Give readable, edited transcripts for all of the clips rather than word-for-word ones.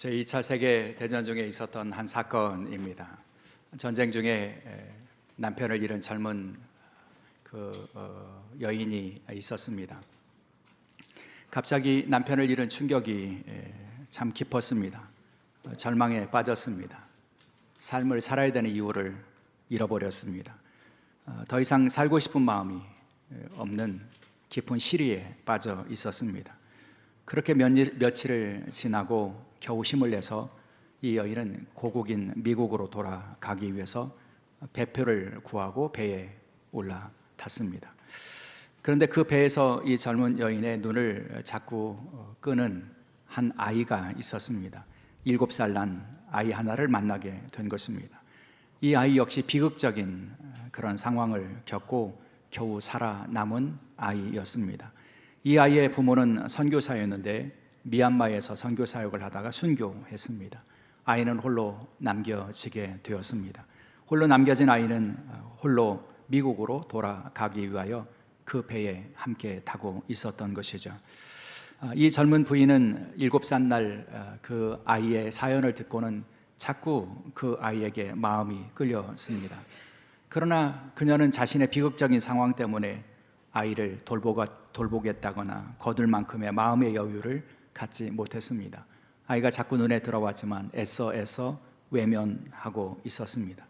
제2차 세계 대전 중에 있었던 한 사건입니다. 전쟁 중에 남편을 잃은 젊은 여인이 있었습니다. 갑자기 남편을 잃은 충격이 참 깊었습니다. 절망에 빠졌습니다. 삶을 살아야 되는 이유를 잃어버렸습니다. 더 이상 살고 싶은 마음이 없는 깊은 시리에 빠져 있었습니다. 그렇게 며칠을 지나고 겨우 힘을 내서 이 여인은 고국인 미국으로 돌아가기 위해서 배표를 구하고 배에 올라탔습니다. 그런데 그 배에서 이 젊은 여인의 눈을 자꾸 끄는 한 아이가 있었습니다. 7살 난 아이 하나를 만나게 된 것입니다. 이 아이 역시 비극적인 그런 상황을 겪고 겨우 살아남은 아이였습니다. 이 아이의 부모는 선교사였는데 미얀마에서 선교 사역을 하다가 순교했습니다. 아이는 홀로 남겨지게 되었습니다. 홀로 남겨진 아이는 홀로 미국으로 돌아가기 위하여 그 배에 함께 타고 있었던 것이죠. 이 젊은 부인은 7살 날 그 아이의 사연을 듣고는 자꾸 그 아이에게 마음이 끌렸습니다. 그러나 그녀는 자신의 비극적인 상황 때문에 아이를 돌보겠다거나 거둘 만큼의 마음의 여유를 갖지 못했습니다. 아이가 자꾸 눈에 들어왔지만 애써 외면하고 있었습니다.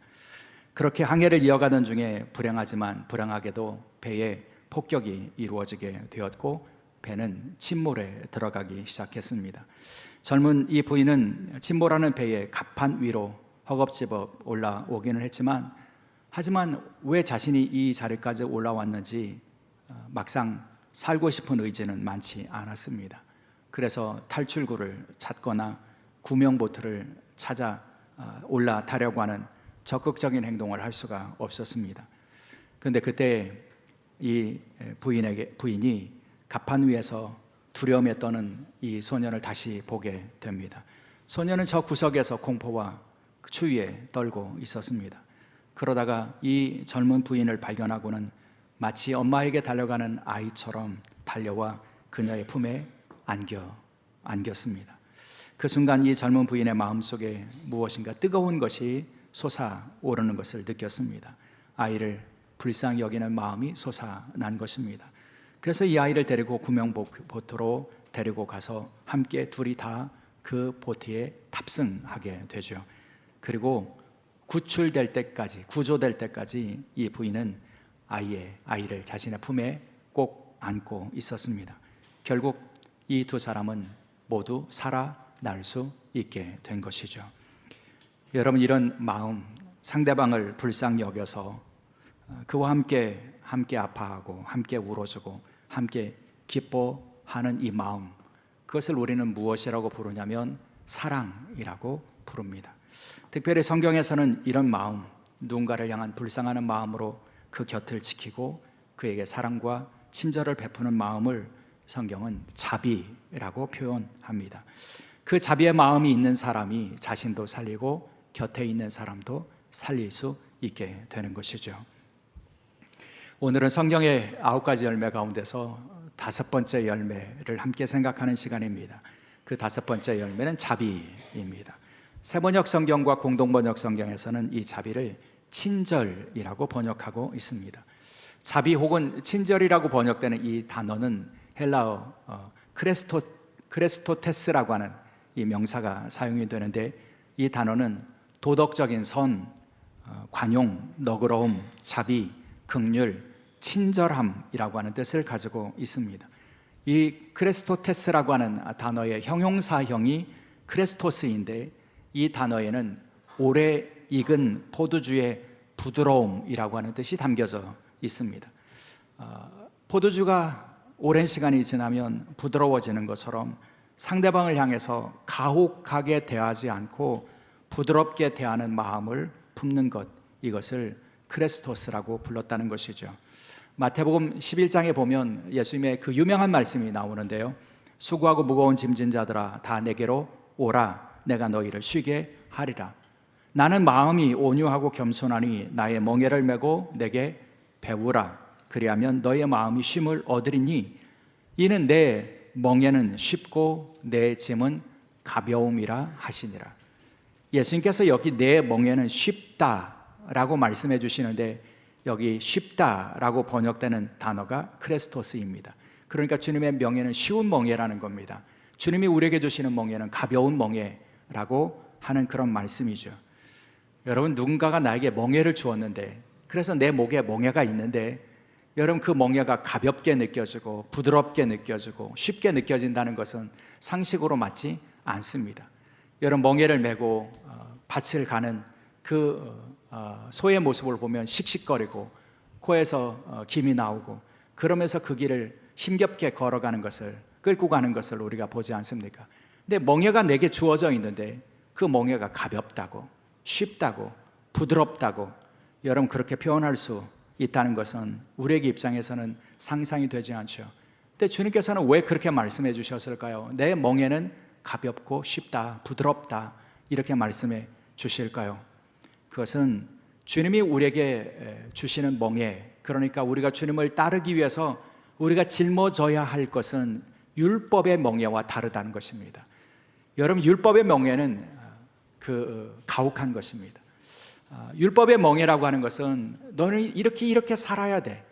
그렇게 항해를 이어가던 중에 불행하게도 배에 폭격이 이루어지게 되었고 배는 침몰에 들어가기 시작했습니다. 젊은 이 부인은 침몰하는 배의 갑판 위로 허겁지겁 올라오기는 하지만 왜 자신이 이 자리까지 올라왔는지 막상 살고 싶은 의지는 많지 않았습니다. 그래서 탈출구를 찾거나 구명보트를 찾아 올라타려고 하는 적극적인 행동을 할 수가 없었습니다. 그런데 그때 이 부인이 갑판 위에서 두려움에 떠는 이 소년을 다시 보게 됩니다. 소년은 저 구석에서 공포와 추위에 떨고 있었습니다. 그러다가 이 젊은 부인을 발견하고는 마치 엄마에게 달려가는 아이처럼 달려와 그녀의 품에 안겼습니다. 그 순간 이 젊은 부인의 마음속에 무엇인가 뜨거운 것이 솟아오르는 것을 느꼈습니다. 아이를 불쌍히 여기는 마음이 솟아난 것입니다. 그래서 이 아이를 데리고 구명보트로 데리고 가서 함께 둘이 다 그 보트에 탑승하게 되죠. 그리고 구조될 때까지 이 부인은 아이를 자신의 품에 꼭 안고 있었습니다. 결국 이 두 사람은 모두 살아날 수 있게 된 것이죠. 여러분, 이런 마음, 상대방을 불쌍히 여겨서 그와 함께 아파하고 함께 울어주고 함께 기뻐하는 이 마음, 그것을 우리는 무엇이라고 부르냐면 사랑이라고 부릅니다. 특별히 성경에서는 이런 마음, 누군가를 향한 불쌍하는 마음으로 그 곁을 지키고 그에게 사랑과 친절을 베푸는 마음을 성경은 자비라고 표현합니다. 그 자비의 마음이 있는 사람이 자신도 살리고 곁에 있는 사람도 살릴 수 있게 되는 것이죠. 오늘은 성경의 9가지 열매 가운데서 5번째 열매를 함께 생각하는 시간입니다. 그 5번째 열매는 자비입니다. 새번역 성경과 공동번역 성경에서는 이 자비를 친절이라고 번역하고 있습니다. 자비 혹은 친절이라고 번역되는 이 단어는 헬라어 크레스토테스라고 하는 이 명사가 사용이 되는데, 이 단어는 도덕적인 선, 관용, 너그러움, 자비, 긍휼, 친절함이라고 하는 뜻을 가지고 있습니다. 이 크레스토테스라고 하는 단어의 형용사형이 크레스토스인데, 이 단어에는 오래 익은 포도주의 부드러움이라고 하는 뜻이 담겨져 있습니다. 포도주가 오랜 시간이 지나면 부드러워지는 것처럼 상대방을 향해서 가혹하게 대하지 않고 부드럽게 대하는 마음을 품는 것, 이것을 크레스토스라고 불렀다는 것이죠. 마태복음 11장에 보면 예수님의 그 유명한 말씀이 나오는데요, 수고하고 무거운 짐진 자들아 다 내게로 오라, 내가 너희를 쉬게 하리라. 나는 마음이 온유하고 겸손하니 나의 멍에를 메고 내게 배우라. 그리하면 너의 마음이 쉼을 얻으리니 이는 내 멍에는 쉽고 내 짐은 가벼움이라 하시니라. 예수님께서 여기 내 멍에는 쉽다라고 말씀해 주시는데 여기 쉽다라고 번역되는 단어가 크레스토스입니다. 그러니까 주님의 멍에는 쉬운 멍에라는 겁니다. 주님이 우리에게 주시는 멍에는 가벼운 멍에라고 하는 그런 말씀이죠. 여러분, 누군가가 나에게 멍에를 주었는데, 그래서 내 목에 멍에가 있는데 여러분, 그 멍에가 가볍게 느껴지고 부드럽게 느껴지고 쉽게 느껴진다는 것은 상식으로 맞지 않습니다. 여러분, 멍에를 메고 밭을 가는 그 소의 모습을 보면 씩씩거리고 코에서 김이 나오고 그러면서 그 길을 힘겹게 걸어가는 것을, 끌고 가는 것을 우리가 보지 않습니까? 근데 멍에가 내게 주어져 있는데 그 멍에가 가볍다고, 쉽다고, 부드럽다고 여러분 그렇게 표현할 수 있다는 것은 우리에게 입장에서는 상상이 되지 않죠. 근데 주님께서는 왜 그렇게 말씀해 주셨을까요? 내 멍에는 가볍고 쉽다, 부드럽다 이렇게 말씀해 주실까요? 그것은 주님이 우리에게 주시는 멍에, 그러니까 우리가 주님을 따르기 위해서 우리가 짊어져야 할 것은 율법의 멍에와 다르다는 것입니다. 여러분, 율법의 멍에는 가혹한 것입니다. 율법의 멍에라고 하는 것은 너는 이렇게 살아야 돼.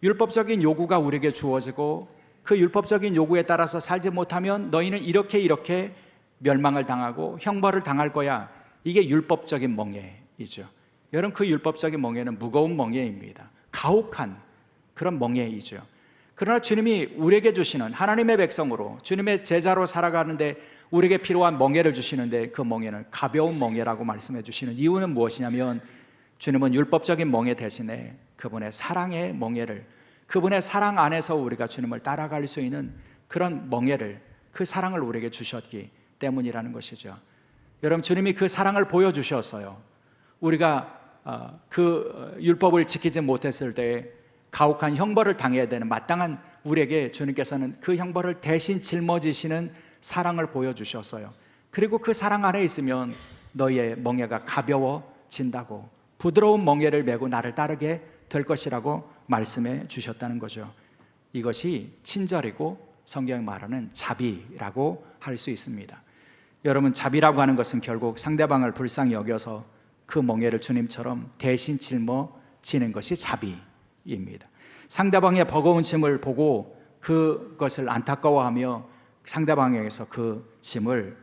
율법적인 요구가 우리에게 주어지고 그 율법적인 요구에 따라서 살지 못하면 너희는 이렇게 멸망을 당하고 형벌을 당할 거야. 이게 율법적인 멍에이죠. 여러분, 그 율법적인 멍에는 무거운 멍에입니다. 가혹한 그런 멍에이죠. 그러나 주님이 우리에게 주시는, 하나님의 백성으로 주님의 제자로 살아가는데 우리에게 필요한 멍에를 주시는데 그 멍에는 가벼운 멍에라고 말씀해 주시는 이유는 무엇이냐면, 주님은 율법적인 멍에 대신에 그분의 사랑의 멍에를, 그분의 사랑 안에서 우리가 주님을 따라갈 수 있는 그런 멍에를, 그 사랑을 우리에게 주셨기 때문이라는 것이죠. 여러분, 주님이 그 사랑을 보여주셨어요. 우리가 그 율법을 지키지 못했을 때 가혹한 형벌을 당해야 되는 마땅한 우리에게 주님께서는 그 형벌을 대신 짊어지시는 사랑을 보여주셨어요. 그리고 그 사랑 안에 있으면 너희의 멍에가 가벼워진다고, 부드러운 멍에를 메고 나를 따르게 될 것이라고 말씀해 주셨다는 거죠. 이것이 친절이고 성경이 말하는 자비라고 할 수 있습니다. 여러분, 자비라고 하는 것은 결국 상대방을 불쌍히 여겨서 그 멍에를 주님처럼 대신 짊어지는 것이 자비입니다. 상대방의 버거운 짐을 보고 그것을 안타까워하며 상대방에게서 그 짐을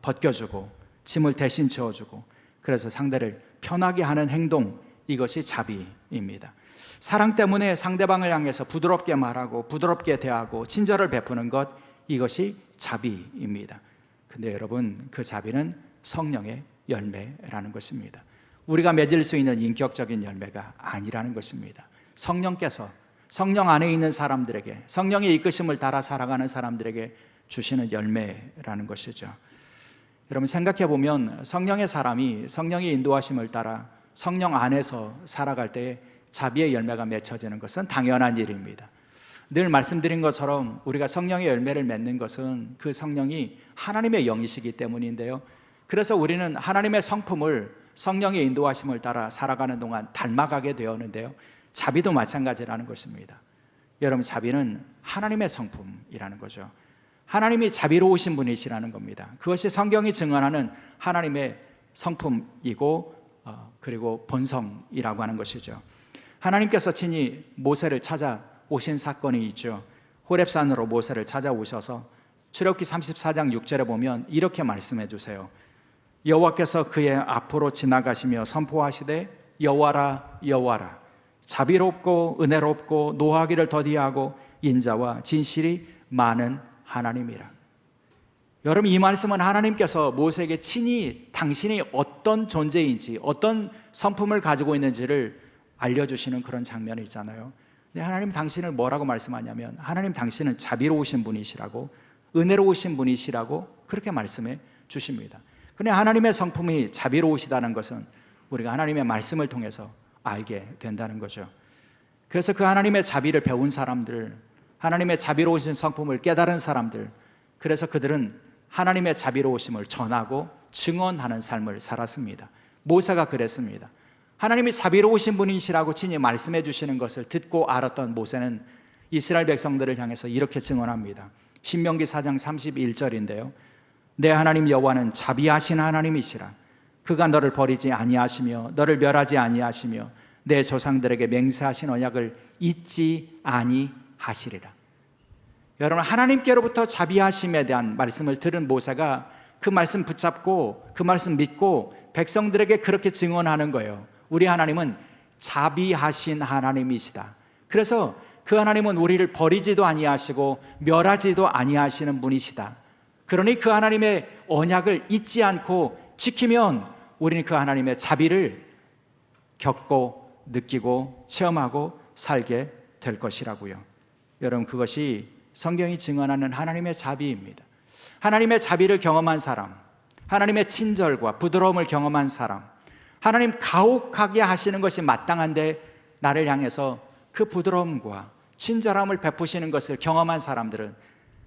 벗겨주고 짐을 대신 지어주고, 그래서 상대를 편하게 하는 행동, 이것이 자비입니다. 사랑 때문에 상대방을 향해서 부드럽게 말하고 부드럽게 대하고 친절을 베푸는 것, 이것이 자비입니다. 근데 여러분, 그 자비는 성령의 열매라는 것입니다. 우리가 맺을 수 있는 인격적인 열매가 아니라는 것입니다. 성령께서 성령 안에 있는 사람들에게, 성령의 이끄심을 따라 살아가는 사람들에게 주시는 열매라는 것이죠. 여러분, 생각해 보면 성령의 사람이 성령의 인도하심을 따라 성령 안에서 살아갈 때 자비의 열매가 맺혀지는 것은 당연한 일입니다. 늘 말씀드린 것처럼 우리가 성령의 열매를 맺는 것은 그 성령이 하나님의 영이시기 때문인데요, 그래서 우리는 하나님의 성품을 성령의 인도하심을 따라 살아가는 동안 닮아가게 되었는데요, 자비도 마찬가지라는 것입니다. 여러분, 자비는 하나님의 성품이라는 거죠. 하나님이 자비로우신 분이시라는 겁니다. 그것이 성경이 증언하는 하나님의 성품이고 그리고 본성이라고 하는 것이죠. 하나님께서 친히 모세를 찾아오신 사건이 있죠. 호렙산으로 모세를 찾아오셔서 출애굽기 34장 6절에 보면 이렇게 말씀해 주세요. 여호와께서 그의 앞으로 지나가시며 선포하시되 여호와라 여호와라, 자비롭고 은혜롭고 노하기를 더디하고 인자와 진실이 많은 하나님이라. 여러분, 이 말씀은 하나님께서 모세에게 친히 당신이 어떤 존재인지, 어떤 성품을 가지고 있는지를 알려주시는 그런 장면이 있잖아요. 근데 하나님 당신을 뭐라고 말씀하냐면, 하나님 당신은 자비로우신 분이시라고, 은혜로우신 분이시라고 그렇게 말씀해 주십니다. 근데 하나님의 성품이 자비로우시다는 것은 우리가 하나님의 말씀을 통해서 알게 된다는 거죠. 그래서 그 하나님의 자비를 배운 사람들, 하나님의 자비로우신 성품을 깨달은 사람들, 그래서 그들은 하나님의 자비로우심을 전하고 증언하는 삶을 살았습니다. 모세가 그랬습니다. 하나님이 자비로우신 분이시라고 친히 말씀해 주시는 것을 듣고 알았던 모세는 이스라엘 백성들을 향해서 이렇게 증언합니다. 신명기 4장 31절인데요. 내 하나님 여호와는 자비하신 하나님이시라. 그가 너를 버리지 아니하시며 너를 멸하지 아니하시며 내 조상들에게 맹세하신 언약을 잊지 아니하시리라. 여러분, 하나님께로부터 자비하심에 대한 말씀을 들은 모세가 그 말씀 붙잡고 그 말씀 믿고 백성들에게 그렇게 증언하는 거예요. 우리 하나님은 자비하신 하나님이시다. 그래서 그 하나님은 우리를 버리지도 아니하시고 멸하지도 아니하시는 분이시다. 그러니 그 하나님의 언약을 잊지 않고 지키면 우리는 그 하나님의 자비를 겪고 느끼고 체험하고 살게 될 것이라고요. 여러분, 그것이 성경이 증언하는 하나님의 자비입니다. 하나님의 자비를 경험한 사람, 하나님의 친절과 부드러움을 경험한 사람, 하나님 가혹하게 하시는 것이 마땅한데 나를 향해서 그 부드러움과 친절함을 베푸시는 것을 경험한 사람들은,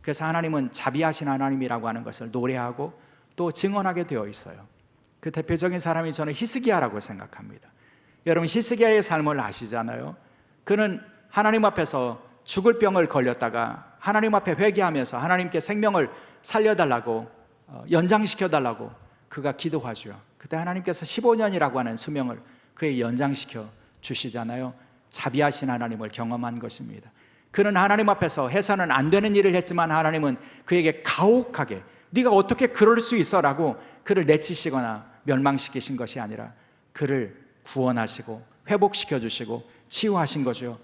그래서 하나님은 자비하신 하나님이라고 하는 것을 노래하고 또 증언하게 되어 있어요. 그 대표적인 사람이 저는 히스기야라고 생각합니다. 여러분, 히스기야의 삶을 아시잖아요. 그는 하나님 앞에서 죽을 병을 걸렸다가 하나님 앞에 회개하면서 하나님께 생명을 살려달라고 연장시켜달라고 그가 기도하죠. 그때 하나님께서 15년이라고 하는 수명을 그에 연장시켜 주시잖아요. 자비하신 하나님을 경험한 것입니다. 그는 하나님 앞에서 해서는 안 되는 일을 했지만 하나님은 그에게 가혹하게 네가 어떻게 그럴 수 있어 라고 그를 내치시거나 멸망시키신 것이 아니라 그를 구원하시고 회복시켜 주시고 치유하신 거죠.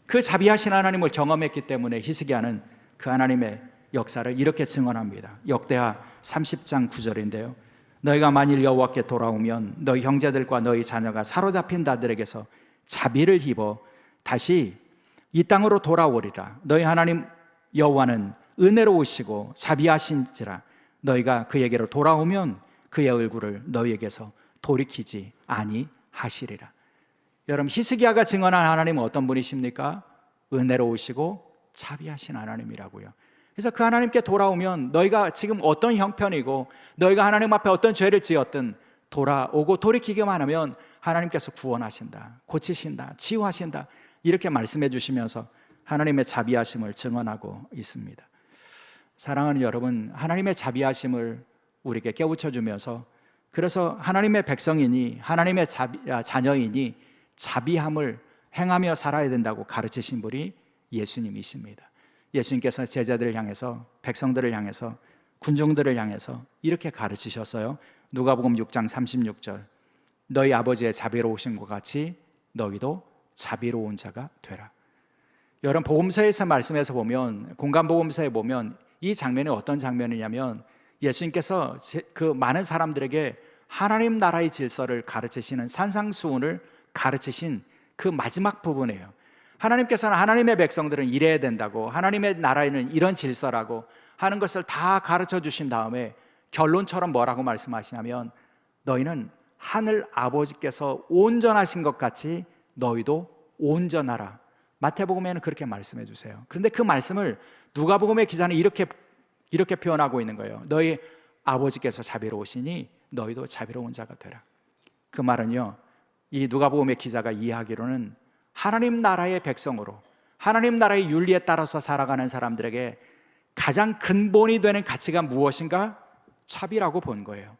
그 자비하신 하나님을 경험했기 때문에 히스기야는 그 하나님의 역사를 이렇게 증언합니다. 역대하 30장 9절인데요. 너희가 만일 여호와께 돌아오면 너희 형제들과 너희 자녀가 사로잡힌 자들에게서 자비를 입어 다시 이 땅으로 돌아오리라. 너희 하나님 여호와는 은혜로우시고 자비하신지라. 너희가 그에게로 돌아오면 그의 얼굴을 너희에게서 돌이키지 아니하시리라. 여러분, 히스기야가 증언한 하나님은 어떤 분이십니까? 은혜로우시고 자비하신 하나님이라고요. 그래서 그 하나님께 돌아오면 너희가 지금 어떤 형편이고 너희가 하나님 앞에 어떤 죄를 지었든 돌아오고 돌이키기만 하면 하나님께서 구원하신다, 고치신다, 치유하신다, 이렇게 말씀해 주시면서 하나님의 자비하심을 증언하고 있습니다. 사랑하는 여러분, 하나님의 자비하심을 우리에게 깨우쳐 주면서, 그래서 하나님의 백성이니 하나님의 자녀이니 자비함을 행하며 살아야 된다고 가르치신 분이 예수님이십니다. 예수님께서 제자들을 향해서, 백성들을 향해서, 군중들을 향해서 이렇게 가르치셨어요. 누가복음 6장 36절. 너희 아버지의 자비로우심과 같이 너희도 자비로운 자가 되라. 여러분, 복음서에서 말씀해서 보면, 공간복음서에 보면 이 장면이 어떤 장면이냐면 예수님께서 그 많은 사람들에게 하나님 나라의 질서를 가르치시는 산상수훈을 가르치신 그 마지막 부분이에요. 하나님께서는 하나님의 백성들은 이래야 된다고, 하나님의 나라에는 이런 질서라고 하는 것을 다 가르쳐 주신 다음에 결론처럼 뭐라고 말씀하시냐면 너희는 하늘 아버지께서 온전하신 것 같이 너희도 온전하라. 마태복음에는 그렇게 말씀해 주세요. 그런데 그 말씀을 누가복음의 기자는 이렇게 표현하고 있는 거예요. 너희 아버지께서 자비로우시니 너희도 자비로운 자가 되라. 그 말은요, 이 누가복음의 기자가 이해하기로는 하나님 나라의 백성으로, 하나님 나라의 윤리에 따라서 살아가는 사람들에게 가장 근본이 되는 가치가 무엇인가? 자비라고 본 거예요.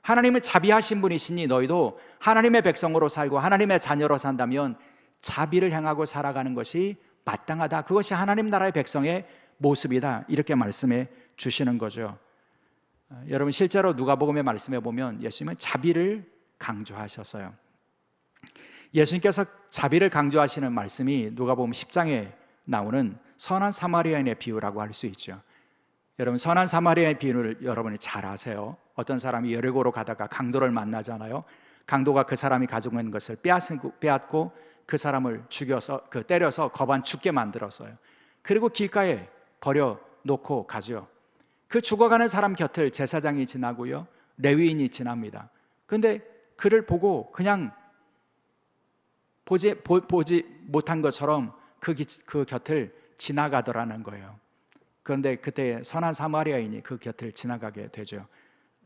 하나님은 자비하신 분이시니 너희도 하나님의 백성으로 살고 하나님의 자녀로 산다면 자비를 행하고 살아가는 것이 마땅하다. 그것이 하나님 나라의 백성의 모습이다. 이렇게 말씀해 주시는 거죠. 여러분, 실제로 누가복음의 말씀에 보면 예수님은 자비를 강조하셨어요. 예수님께서 자비를 강조하시는 말씀이 누가복음 10장에 나오는 선한 사마리아인의 비유라고 할 수 있죠. 여러분, 선한 사마리아인의 비유를 여러분이 잘 아세요. 어떤 사람이 여리고로 가다가 강도를 만나잖아요. 강도가 그 사람이 가지고 있는 것을 빼앗고 그 사람을 죽여서 때려서 거반 죽게 만들었어요. 그리고 길가에 버려놓고 가죠. 그 죽어가는 사람 곁을 제사장이 지나고요, 레위인이 지납니다. 그런데 그를 보고 그냥 보지 못한 것처럼 그 곁을 지나가더라는 거예요. 그런데 그때 선한 사마리아인이 그 곁을 지나가게 되죠.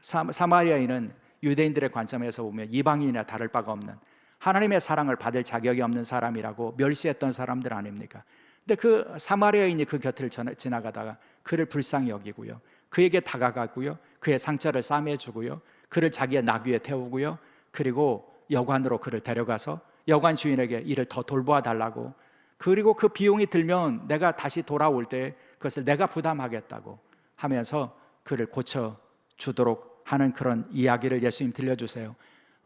사마리아인은 유대인들의 관점에서 보면 이방인이나 다를 바가 없는, 하나님의 사랑을 받을 자격이 없는 사람이라고 멸시했던 사람들 아닙니까? 근데 그 사마리아인이 그 곁을 지나가다가 그를 불쌍히 여기고요, 그에게 다가가고요, 그의 상처를 싸매주고요, 그를 자기의 나귀에 태우고요, 그리고 여관으로 그를 데려가서 여관 주인에게 이를 더 돌보아 달라고, 그리고 그 비용이 들면 내가 다시 돌아올 때 그것을 내가 부담하겠다고 하면서 그를 고쳐주도록 하는 그런 이야기를 예수님 들려주세요.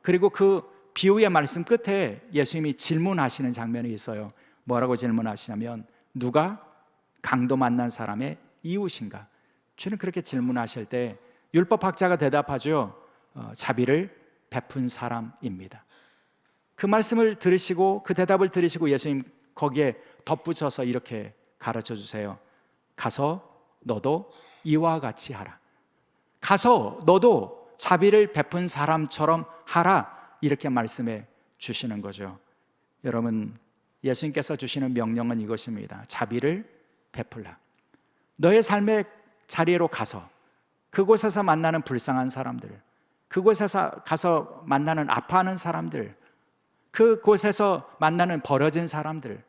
그리고 그 비유의 말씀 끝에 예수님이 질문하시는 장면이 있어요. 뭐라고 질문하시냐면, 누가 강도 만난 사람의 이웃인가? 주는 그렇게 질문하실 때 율법학자가 대답하죠. 자비를 베푼 사람입니다. 그 말씀을 들으시고 그 대답을 들으시고 예수님 거기에 덧붙여서 이렇게 가르쳐 주세요. 가서 너도 이와 같이 하라. 가서 너도 자비를 베푼 사람처럼 하라, 이렇게 말씀해 주시는 거죠. 여러분, 예수님께서 주시는 명령은 이것입니다. 자비를 베풀라. 너의 삶의 자리로 가서 그곳에서 만나는 불쌍한 사람들, 그곳에서 가서 만나는 아파하는 사람들, 그곳에서 만나는 버려진 사람들,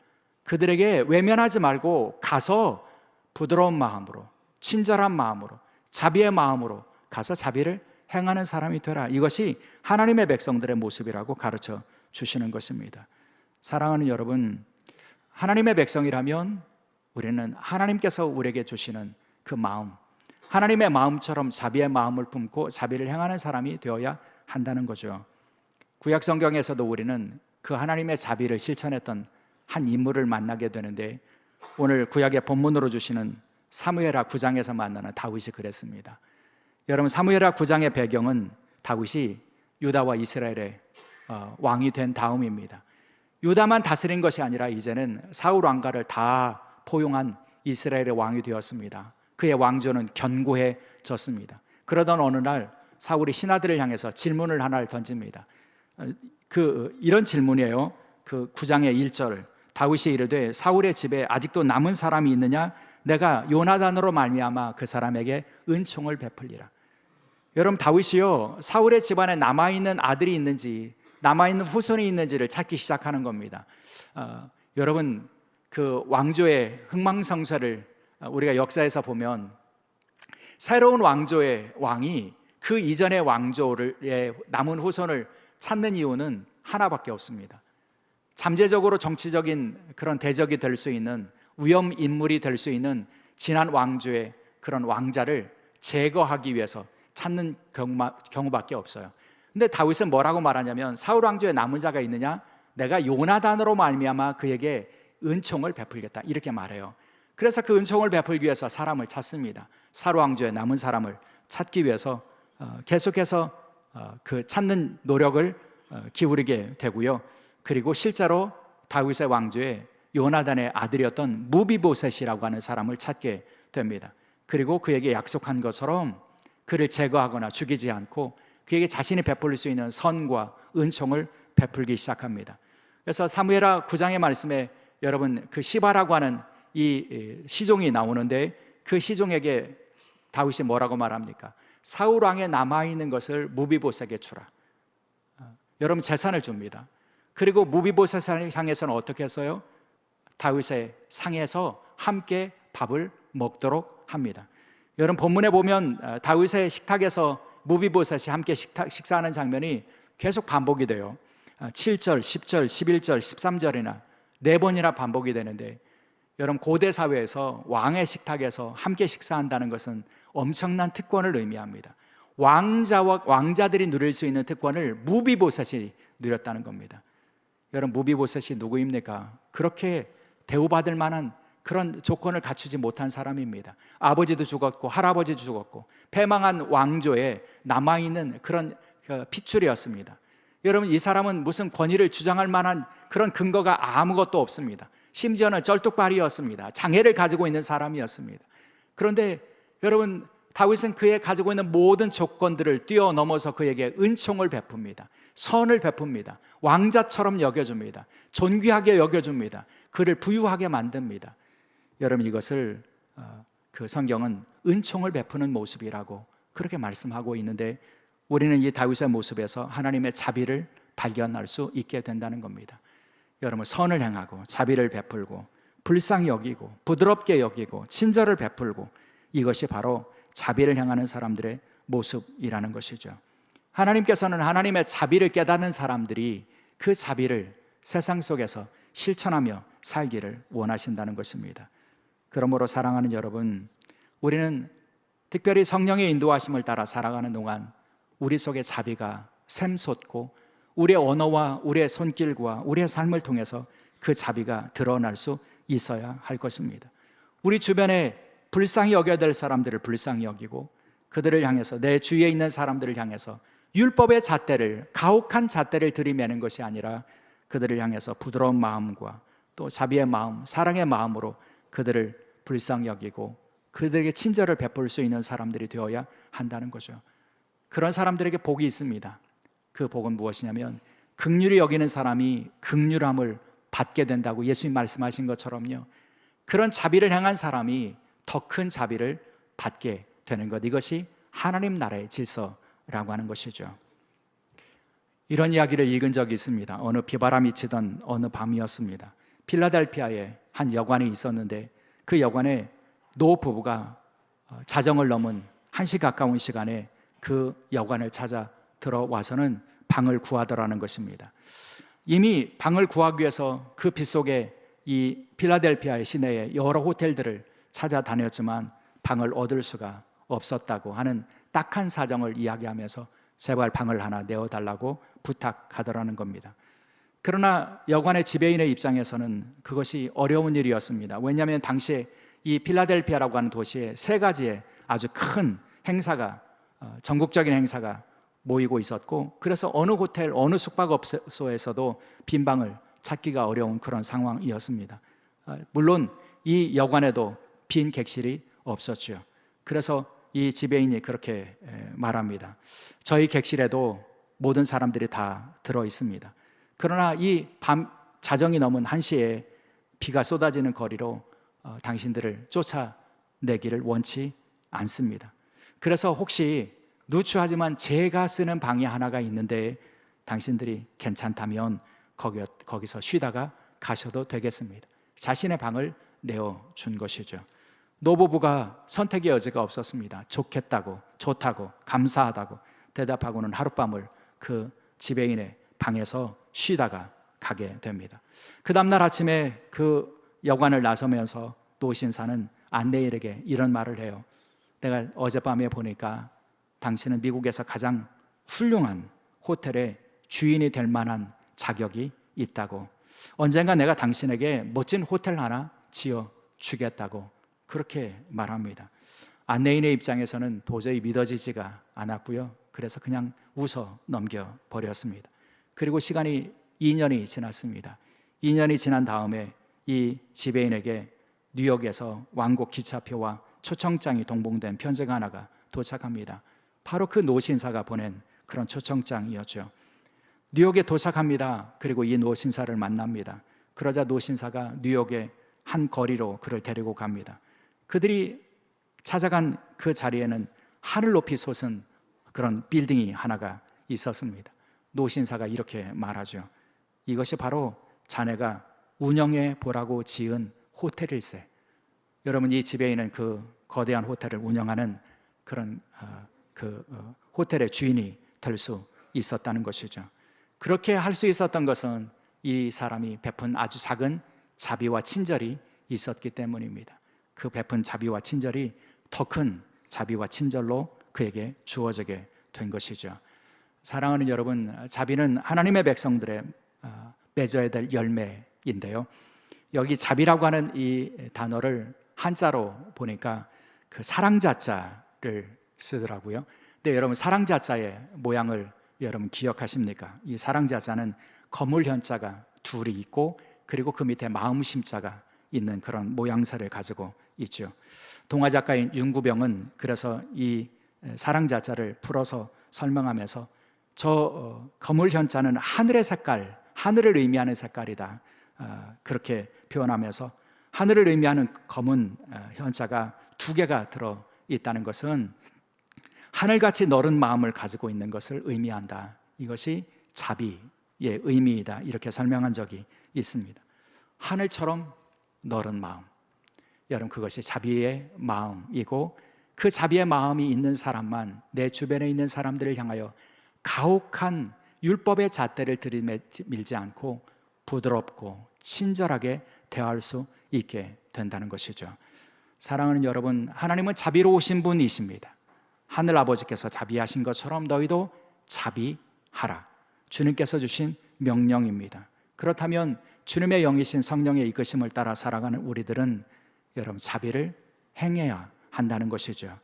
그들에게 외면하지 말고 가서 부드러운 마음으로, 친절한 마음으로, 자비의 마음으로 가서 자비를 행하는 사람이 되라. 이것이 하나님의 백성들의 모습이라고 가르쳐 주시는 것입니다. 사랑하는 여러분, 하나님의 백성이라면 우리는 하나님께서 우리에게 주시는 그 마음, 하나님의 마음처럼 자비의 마음을 품고 자비를 행하는 사람이 되어야 한다는 거죠. 구약 성경에서도 우리는 그 하나님의 자비를 실천했던 한 인물을 만나게 되는데, 오늘 구약의 본문으로 주시는 사무엘하 9장에서 만나는 다윗이 그랬습니다. 여러분, 사무엘하 9장의 배경은 다윗이 유다와 이스라엘의 왕이 된 다음입니다. 유다만 다스린 것이 아니라 이제는 사울 왕가를 다 포용한 이스라엘의 왕이 되었습니다. 그의 왕조는 견고해졌습니다. 그러던 어느 날 사울이 신하들을 향해서 질문을 하나를 던집니다. 이런 질문이에요. 그 9장의 1절, 다윗이 이르되 사울의 집에 아직도 남은 사람이 있느냐? 내가 요나단으로 말미암아 그 사람에게 은총을 베풀리라. 여러분, 다윗이요, 사울의 집안에 남아있는 아들이 있는지 남아있는 후손이 있는지를 찾기 시작하는 겁니다. 여러분, 그 왕조의 흥망성쇠를 우리가 역사에서 보면 새로운 왕조의 왕이 그 이전의 왕조의 남은 후손을 찾는 이유는 하나밖에 없습니다. 잠재적으로 정치적인 그런 대적이 될 수 있는 위험 인물이 될 수 있는 지난 왕조의 그런 왕자를 제거하기 위해서 찾는 경우밖에 없어요. 근데 다윗은 뭐라고 말하냐면, 사울 왕조에 남은 자가 있느냐? 내가 요나단으로 말미암아 그에게 은총을 베풀겠다, 이렇게 말해요. 그래서 그 은총을 베풀기 위해서 사람을 찾습니다. 사울 왕조에 남은 사람을 찾기 위해서 계속해서 그 찾는 노력을 기울이게 되고요. 그리고 실제로 다윗의 왕조에 요나단의 아들이었던 무비보셋이라고 하는 사람을 찾게 됩니다. 그리고 그에게 약속한 것처럼 그를 제거하거나 죽이지 않고 그에게 자신이 베풀 수 있는 선과 은총을 베풀기 시작합니다. 그래서 사무엘하 9장의 말씀에 여러분, 그 시바라고 하는 이 시종이 나오는데, 그 시종에게 다윗이 뭐라고 말합니까? 사울 왕에 남아있는 것을 무비보셋에게 주라. 여러분, 재산을 줍니다. 그리고 무비보셋을 향해서는 어떻게 했어요? 다윗의 상에서 함께 밥을 먹도록 합니다. 여러분, 본문에 보면 다윗의 식탁에서 무비보셋이 함께 식사하는 장면이 계속 반복이 돼요. 7절, 10절, 11절, 13절이나 4번이나 반복이 되는데, 여러분, 고대 사회에서 왕의 식탁에서 함께 식사한다는 것은 엄청난 특권을 의미합니다. 왕자들이 누릴 수 있는 특권을 무비보셋이 누렸다는 겁니다. 여러분, 무비보셋이 누구입니까? 그렇게 대우받을 만한 그런 조건을 갖추지 못한 사람입니다. 아버지도 죽었고 할아버지도 죽었고 패망한 왕조에 남아있는 그런 핏줄이었습니다. 여러분, 이 사람은 무슨 권위를 주장할 만한 그런 근거가 아무것도 없습니다. 심지어는 쩔뚝발이었습니다. 장애를 가지고 있는 사람이었습니다. 그런데 여러분, 다윗은 그의 가지고 있는 모든 조건들을 뛰어넘어서 그에게 은총을 베풉니다. 선을 베풉니다. 왕자처럼 여겨줍니다. 존귀하게 여겨줍니다. 그를 부유하게 만듭니다. 여러분, 이것을 그 성경은 은총을 베푸는 모습이라고 그렇게 말씀하고 있는데, 우리는 이 다윗의 모습에서 하나님의 자비를 발견할 수 있게 된다는 겁니다. 여러분, 선을 행하고 자비를 베풀고 불쌍히 여기고 부드럽게 여기고 친절을 베풀고 이것이 바로 자비를 향하는 사람들의 모습이라는 것이죠. 하나님께서는 하나님의 자비를 깨닫는 사람들이 그 자비를 세상 속에서 실천하며 살기를 원하신다는 것입니다. 그러므로 사랑하는 여러분, 우리는 특별히 성령의 인도하심을 따라 살아가는 동안 우리 속에 자비가 샘솟고 우리의 언어와 우리의 손길과 우리의 삶을 통해서 그 자비가 드러날 수 있어야 할 것입니다. 우리 주변에 불쌍히 여겨야 될 사람들을 불쌍히 여기고 그들을 향해서, 내 주위에 있는 사람들을 향해서 율법의 잣대를, 가혹한 잣대를 들이매는 것이 아니라 그들을 향해서 부드러운 마음과 또 자비의 마음, 사랑의 마음으로 그들을 불쌍히 여기고 그들에게 친절을 베풀 수 있는 사람들이 되어야 한다는 거죠. 그런 사람들에게 복이 있습니다. 그 복은 무엇이냐면 긍휼히 여기는 사람이 긍휼함을 받게 된다고 예수님 말씀하신 것처럼요, 그런 자비를 향한 사람이 더 큰 자비를 받게 되는 것, 이것이 하나님 나라의 질서라고 하는 것이죠. 이런 이야기를 읽은 적이 있습니다. 어느 비바람이 치던 어느 밤이었습니다. 필라델피아에 한 여관이 있었는데 그 여관에 노 부부가 자정을 넘은 1시 가까운 시간에 그 여관을 찾아 들어와서는 방을 구하더라는 것입니다. 이미 방을 구하기 위해서 그 빗속에 이 필라델피아의 시내에 여러 호텔들을 찾아다녔지만 방을 얻을 수가 없었다고 하는 딱한 사정을 이야기하면서 제발 방을 하나 내어달라고 부탁하더라는 겁니다. 그러나 여관의 지배인의 입장에서는 그것이 어려운 일이었습니다. 왜냐하면 당시에 이 필라델피아라고 하는 도시에 3가지의 아주 큰 행사가, 전국적인 행사가 모이고 있었고, 그래서 어느 호텔, 어느 숙박업소에서도 빈 방을 찾기가 어려운 그런 상황이었습니다. 물론 이 여관에도 빈 객실이 없었죠. 그래서 이 지배인이 그렇게 말합니다. 저희 객실에도 모든 사람들이 다 들어 있습니다. 그러나 이 밤 자정이 넘은 1시에 비가 쏟아지는 거리로 당신들을 쫓아내기를 원치 않습니다. 그래서 혹시 누추하지만 제가 쓰는 방이 하나가 있는데 당신들이 괜찮다면 거기서 쉬다가 가셔도 되겠습니다. 자신의 방을 내어준 것이죠. 노부부가 선택의 여지가 없었습니다. 좋겠다고, 좋다고, 감사하다고 대답하고는 하룻밤을 그 지배인의 방에서 쉬다가 가게 됩니다. 그 다음날 아침에 그 여관을 나서면서 노신사는 안내일에게 이런 말을 해요. 내가 어젯밤에 보니까 당신은 미국에서 가장 훌륭한 호텔의 주인이 될 만한 자격이 있다고, 언젠가 내가 당신에게 멋진 호텔 하나 지어 주겠다고 그렇게 말합니다. 안내인의 입장에서는 도저히 믿어지지가 않았고요. 그래서 그냥 웃어 넘겨버렸습니다. 그리고 시간이 2년이 지났습니다. 2년이 지난 다음에 이 지배인에게 뉴욕에서 왕복 기차표와 초청장이 동봉된 편지가 하나가 도착합니다. 바로 그 노신사가 보낸 그런 초청장이었죠. 뉴욕에 도착합니다. 그리고 이 노신사를 만납니다. 그러자 노신사가 뉴욕의 한 거리로 그를 데리고 갑니다. 그들이 찾아간 그 자리에는 하늘 높이 솟은 그런 빌딩이 하나가 있었습니다. 노신사가 이렇게 말하죠. 이것이 바로 자네가 운영해 보라고 지은 호텔일세. 여러분, 이 지배인은 그 거대한 호텔을 운영하는 그런 호텔의 주인이 될 수 있었다는 것이죠. 그렇게 할 수 있었던 것은 이 사람이 베푼 아주 작은 자비와 친절이 있었기 때문입니다. 그 베푼 자비와 친절이 더 큰 자비와 친절로 그에게 주어지게 된 것이죠. 사랑하는 여러분, 자비는 하나님의 백성들의 맺어야 될 열매인데요, 여기 자비라고 하는 이 단어를 한자로 보니까 그 사랑자자를 쓰더라고요. 근데 여러분, 사랑자자의 모양을 여러분 기억하십니까? 이 사랑자자는 거물현자가 둘이 있고 그리고 그 밑에 마음심자가 있는 그런 모양새를 가지고 있죠. 동화 작가인 윤구병은 그래서 이 사랑자자를 풀어서 설명하면서 저 거물현자는 하늘의 색깔, 하늘을 의미하는 색깔이다, 그렇게 표현하면서 하늘을 의미하는 검은 현자가 2개가 들어 있다는 것은 하늘같이 너른 마음을 가지고 있는 것을 의미한다. 이것이 자비의 의미이다. 이렇게 설명한 적이 있습니다. 하늘처럼 너른 마음. 여러분, 그것이 자비의 마음이고, 그 자비의 마음이 있는 사람만 내 주변에 있는 사람들을 향하여 가혹한 율법의 잣대를 들이밀지 않고 부드럽고 친절하게 대할 수 있게 된다는 것이죠. 사랑하는 여러분, 하나님은 자비로우신 분이십니다. 하늘 아버지께서 자비하신 것처럼 너희도 자비하라, 주님께서 주신 명령입니다. 그렇다면 주님의 영이신 성령의 이끄심을 따라 살아가는 우리들은 여러분, 자비를 행해야 한다는 것이죠.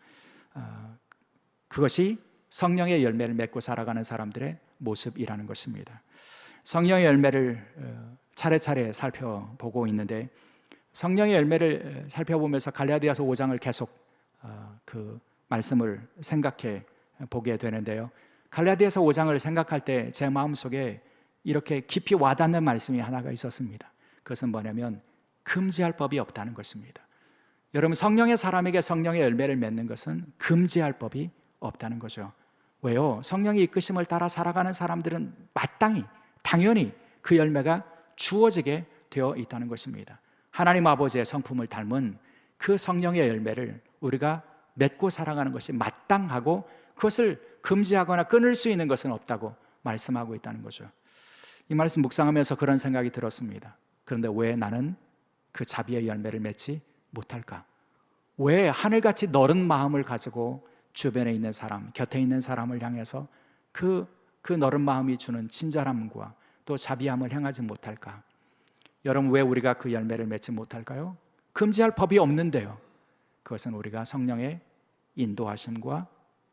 그것이 성령의 열매를 맺고 살아가는 사람들의 모습이라는 것입니다. 성령의 열매를 차례차례 살펴보고 있는데, 성령의 열매를 살펴보면서 갈라디아서 5장을 계속 그 말씀을 생각해 보게 되는데요, 갈라디아서 5장을 생각할 때 제 마음속에 이렇게 깊이 와닿는 말씀이 하나가 있었습니다. 그것은 뭐냐면 금지할 법이 없다는 것입니다. 여러분, 성령의 사람에게 성령의 열매를 맺는 것은 금지할 법이 없다는 거죠. 왜요? 성령의 이끄심을 따라 살아가는 사람들은 마땅히, 당연히 그 열매가 주어지게 되어 있다는 것입니다. 하나님 아버지의 성품을 닮은 그 성령의 열매를 우리가 맺고 살아가는 것이 마땅하고, 그것을 금지하거나 끊을 수 있는 것은 없다고 말씀하고 있다는 거죠. 이 말씀 묵상하면서 그런 생각이 들었습니다. 그런데 왜 나는 그 자비의 열매를 맺지 못할까? 왜 하늘같이 너른 마음을 가지고 주변에 있는 사람, 곁에 있는 사람을 향해서 그 너른 마음이 주는 친절함과 또 자비함을 행하지 못할까? 여러분, 왜 우리가 그 열매를 맺지 못할까요? 금지할 법이 없는데요, 그것은 우리가 성령의 인도하심과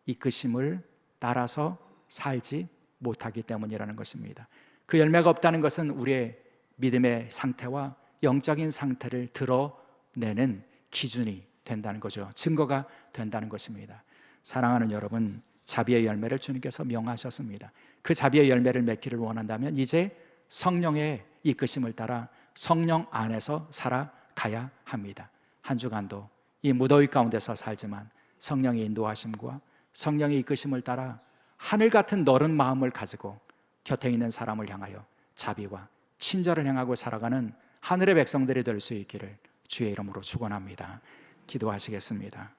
이끄심을 따라서 살지 못하기 때문이라는 것입니다. 그 열매가 없다는 것은 우리의 믿음의 상태와 영적인 상태를 드러내는 기준이 된다는 거죠. 증거가 된다는 것입니다. 사랑하는 여러분, 자비의 열매를 주님께서 명하셨습니다. 그 자비의 열매를 맺기를 원한다면 이제 성령의 이끄심을 따라 성령 안에서 살아가야 합니다. 한 주간도 이 무더위 가운데서 살지만 성령의 인도하심과 성령의 이끄심을 따라 하늘 같은 너른 마음을 가지고 곁에 있는 사람을 향하여 자비와 친절을 행하고 살아가는 하늘의 백성들이 될 수 있기를 주의 이름으로 축원합니다. 기도하시겠습니다.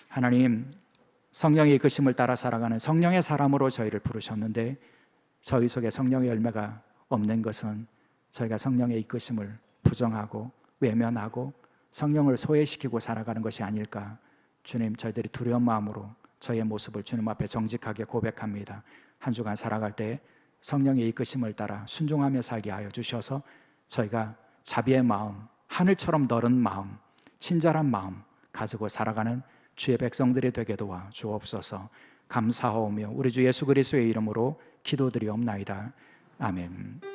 하나님, 성령의 이끄심을 따라 살아가는 성령의 사람으로 저희를 부르셨는데, 저희 속에 성령의 열매가 없는 것은 저희가 성령의 이끄심을 부정하고 외면하고 성령을 소외시키고 살아가는 것이 아닐까. 주님, 저희들이 두려운 마음으로 저희의 모습을 주님 앞에 정직하게 고백합니다. 한 주간 살아갈 때 성령의 이끄심을 따라 순종하며 살게 하여 주셔서 저희가 자비의 마음, 하늘처럼 너른 마음, 친절한 마음 가지고 살아가는 주의 백성들이 되게 도와 주옵소서. 감사하오며 우리 주 예수 그리스도의 이름으로 기도드리옵나이다. 아멘.